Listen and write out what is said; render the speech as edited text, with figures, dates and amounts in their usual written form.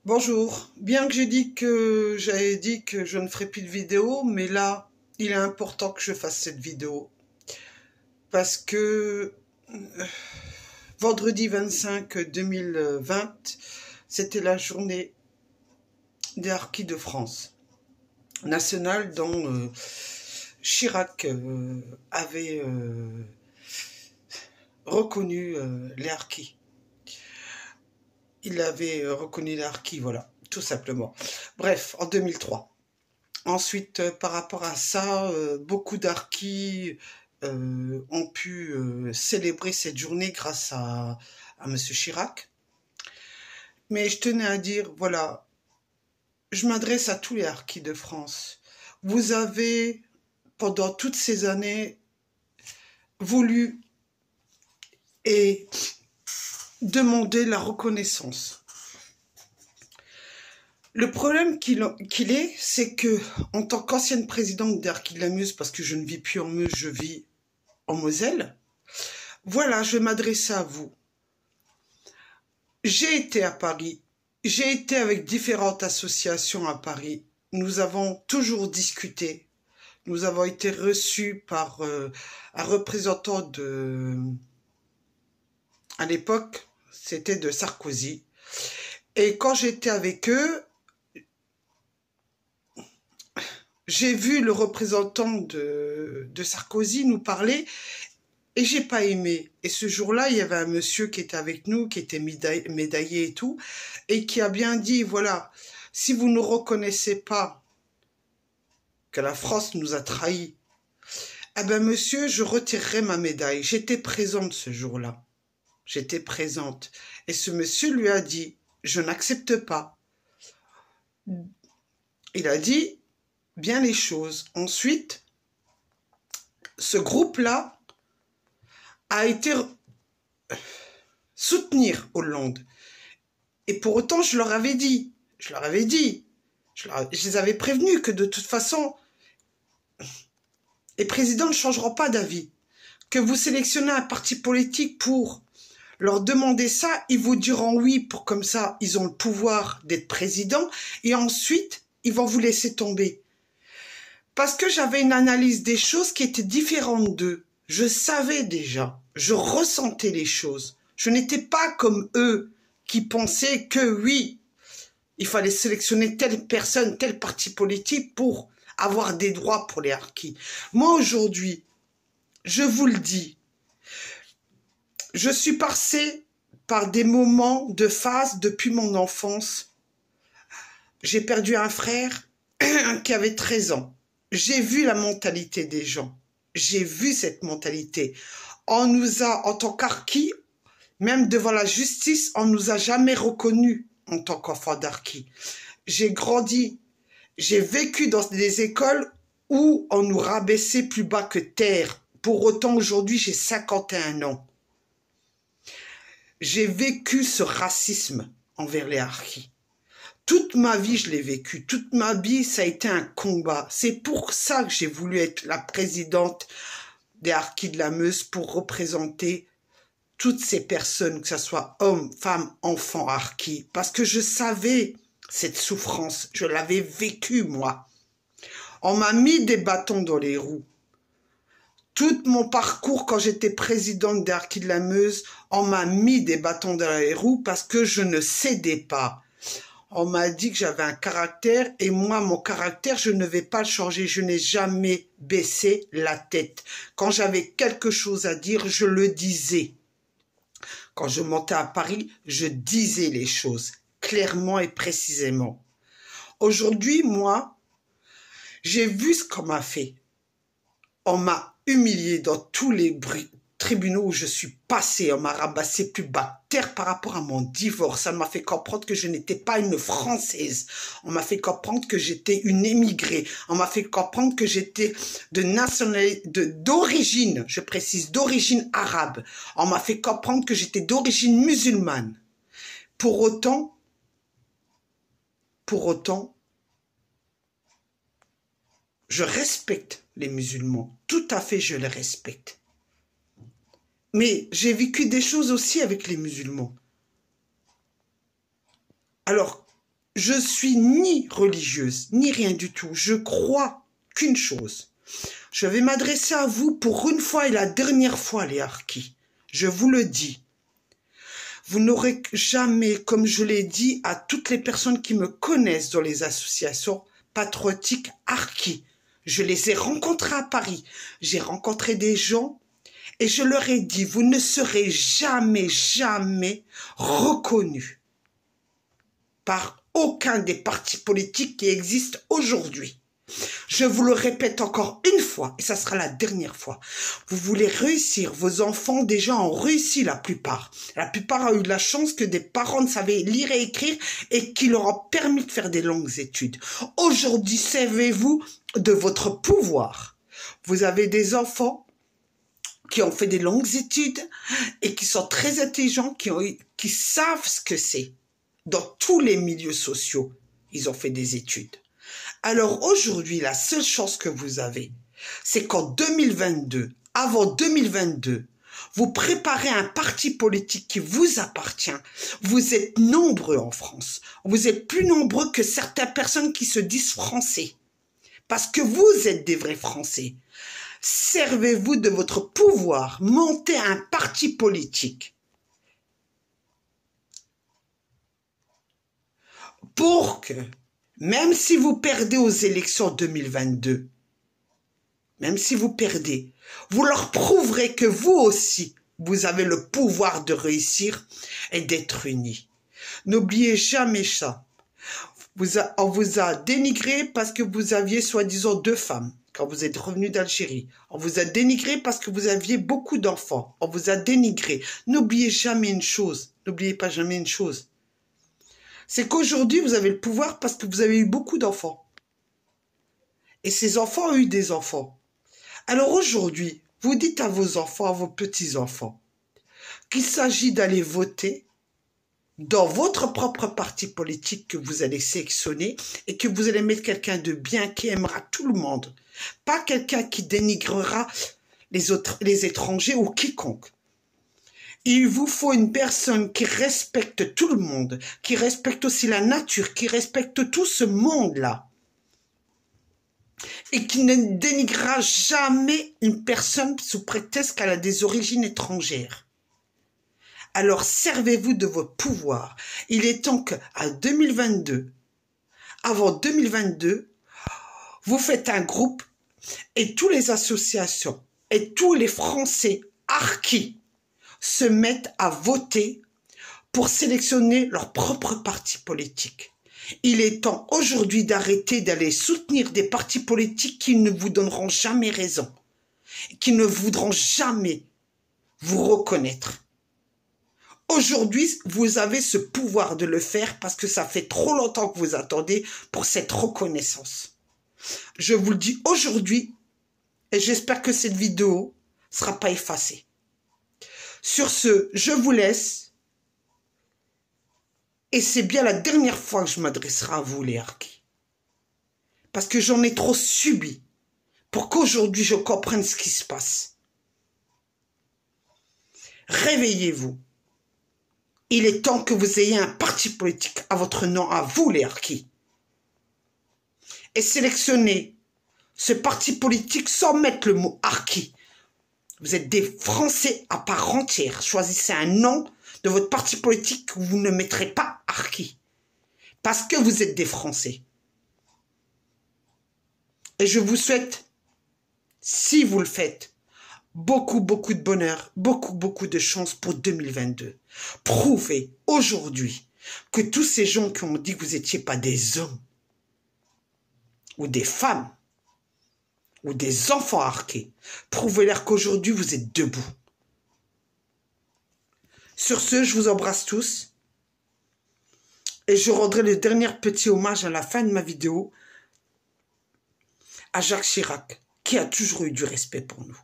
Bonjour, bien que j'avais dit que je ne ferais plus de vidéo, mais là, il est important que je fasse cette vidéo. Parce que vendredi 25 2020, c'était la journée des harkis de France nationale dont Chirac avait reconnu les harkis. Il avait reconnu les harkis, voilà, tout simplement. Bref, en 2003. Ensuite, par rapport à ça, beaucoup d'harkis ont pu célébrer cette journée grâce à Monsieur Chirac. Mais je tenais à dire, voilà, je m'adresse à tous les harkis de France. Vous avez, pendant toutes ces années, voulu et demandé la reconnaissance. Le problème qu'il est, c'est que, en tant qu'ancienne présidente des Harkis de la Meuse, parce que je ne vis plus en Meuse, je vis en Moselle, voilà, je m'adresse à vous. J'ai été à Paris, j'ai été avec différentes associations à Paris. Nous avons toujours discuté. Nous avons été reçus par un représentant à l'époque, c'était de Sarkozy. Et quand j'étais avec eux, j'ai vu le représentant de Sarkozy nous parler et j'ai pas aimé. Et ce jour-là, il y avait un monsieur qui était avec nous, qui était médaillé et tout, et qui a bien dit, voilà, si vous ne reconnaissez pas que la France nous a trahis, eh ben monsieur, je retirerai ma médaille. J'étais présente ce jour-là. J'étais présente. Et ce monsieur lui a dit, je n'accepte pas. Il a dit bien les choses. Ensuite, ce groupe-là a été soutenir Hollande. Et pour autant, je leur avais dit, je les avais prévenus que de toute façon, les présidents ne changeront pas d'avis. Que vous sélectionnez un parti politique pour leur demander ça, ils vous diront oui, pour comme ça, ils ont le pouvoir d'être président, et ensuite, ils vont vous laisser tomber. Parce que j'avais une analyse des choses qui était différente d'eux. Je savais déjà, je ressentais les choses. Je n'étais pas comme eux qui pensaient que oui, il fallait sélectionner telle personne, tel parti politique pour avoir des droits pour les harkis. Moi aujourd'hui, je vous le dis, je suis passée par des moments de phase depuis mon enfance. J'ai perdu un frère qui avait 13 ans. J'ai vu la mentalité des gens. J'ai vu cette mentalité. On nous a, en tant qu'harkis, même devant la justice, on nous a jamais reconnus en tant qu'enfant d'harkis. J'ai grandi, j'ai vécu dans des écoles où on nous rabaissait plus bas que terre. Pour autant, aujourd'hui, j'ai 51 ans. J'ai vécu ce racisme envers les harkis. Toute ma vie, je l'ai vécu. Toute ma vie, ça a été un combat. C'est pour ça que j'ai voulu être la présidente des harkis de la Meuse pour représenter toutes ces personnes, que ce soit hommes, femmes, enfants, harkis. Parce que je savais cette souffrance. Je l'avais vécue, moi. On m'a mis des bâtons dans les roues. Tout mon parcours, quand j'étais présidente des harkis de la Meuse, on m'a mis des bâtons dans les roues parce que je ne cédais pas. On m'a dit que j'avais un caractère et moi, mon caractère, je ne vais pas le changer. Je n'ai jamais baissé la tête. Quand j'avais quelque chose à dire, je le disais. Quand je montais à Paris, je disais les choses clairement et précisément. Aujourd'hui, moi, j'ai vu ce qu'on m'a fait. On m'a humilié dans tous les tribunaux où je suis passée. On m'a rabassé plus bas de terre par rapport à mon divorce. Ça m'a fait comprendre que je n'étais pas une Française. On m'a fait comprendre que j'étais une émigrée. On m'a fait comprendre que j'étais d'origine, je précise, d'origine arabe. On m'a fait comprendre que j'étais d'origine musulmane. Pour autant, je respecte les musulmans. Tout à fait, je les respecte. Mais j'ai vécu des choses aussi avec les musulmans. Alors, je suis ni religieuse, ni rien du tout. Je crois qu'une chose. Je vais m'adresser à vous pour une fois et la dernière fois, les harkis. Je vous le dis. Vous n'aurez jamais, comme je l'ai dit à toutes les personnes qui me connaissent dans les associations patriotiques harkis, je les ai rencontrés à Paris. J'ai rencontré des gens et je leur ai dit, vous ne serez jamais, jamais reconnus par aucun des partis politiques qui existent aujourd'hui. Je vous le répète encore une fois, et ça sera la dernière fois. Vous voulez réussir, vos enfants déjà ont réussi la plupart. La plupart ont eu de la chance que des parents ne savaient lire et écrire et qui leur ont permis de faire des longues études. Aujourd'hui, servez-vous de votre pouvoir. Vous avez des enfants qui ont fait des longues études et qui sont très intelligents, qui savent ce que c'est. Dans tous les milieux sociaux, ils ont fait des études. Alors aujourd'hui, la seule chance que vous avez, c'est qu'en 2022, avant 2022, vous préparez un parti politique qui vous appartient. Vous êtes nombreux en France. Vous êtes plus nombreux que certaines personnes qui se disent français. Parce que vous êtes des vrais Français. Servez-vous de votre pouvoir. Montez un parti politique. Pour que, même si vous perdez aux élections 2022, même si vous perdez, vous leur prouverez que vous aussi, vous avez le pouvoir de réussir et d'être unis. N'oubliez jamais ça. On vous a dénigré parce que vous aviez soi-disant 2 femmes quand vous êtes revenu d'Algérie. On vous a dénigré parce que vous aviez beaucoup d'enfants. On vous a dénigré. N'oubliez jamais une chose. N'oubliez pas jamais une chose. C'est qu'aujourd'hui, vous avez le pouvoir parce que vous avez eu beaucoup d'enfants. Et ces enfants ont eu des enfants. Alors aujourd'hui, vous dites à vos enfants, à vos petits-enfants, qu'il s'agit d'aller voter dans votre propre parti politique que vous allez sélectionner et que vous allez mettre quelqu'un de bien qui aimera tout le monde. Pas quelqu'un qui dénigrera les étrangers ou quiconque. Il vous faut une personne qui respecte tout le monde, qui respecte aussi la nature, qui respecte tout ce monde-là. Et qui ne dénigrera jamais une personne sous prétexte qu'elle a des origines étrangères. Alors servez-vous de votre pouvoir. Il est temps qu'à 2022, avant 2022, vous faites un groupe et toutes les associations et tous les Français harkis se mettent à voter pour sélectionner leur propre parti politique. Il est temps aujourd'hui d'arrêter d'aller soutenir des partis politiques qui ne vous donneront jamais raison, qui ne voudront jamais vous reconnaître. Aujourd'hui, vous avez ce pouvoir de le faire parce que ça fait trop longtemps que vous attendez pour cette reconnaissance. Je vous le dis aujourd'hui et j'espère que cette vidéo ne sera pas effacée. Sur ce, je vous laisse. Et c'est bien la dernière fois que je m'adresserai à vous, les harkis. Parce que j'en ai trop subi pour qu'aujourd'hui je comprenne ce qui se passe. Réveillez-vous. Il est temps que vous ayez un parti politique à votre nom, à vous, les harkis. Et sélectionnez ce parti politique sans mettre le mot harki. Vous êtes des Français à part entière. Choisissez un nom de votre parti politique que vous ne mettrez pas harki. Parce que vous êtes des Français. Et je vous souhaite, si vous le faites, beaucoup de bonheur, beaucoup de chance pour 2022. Prouvez aujourd'hui que tous ces gens qui ont dit que vous n'étiez pas des hommes, ou des femmes, ou des enfants harkis, prouvez-leur qu'aujourd'hui vous êtes debout. Sur ce, je vous embrasse tous. Et je rendrai le dernier petit hommage à la fin de ma vidéo à Jacques Chirac, qui a toujours eu du respect pour nous.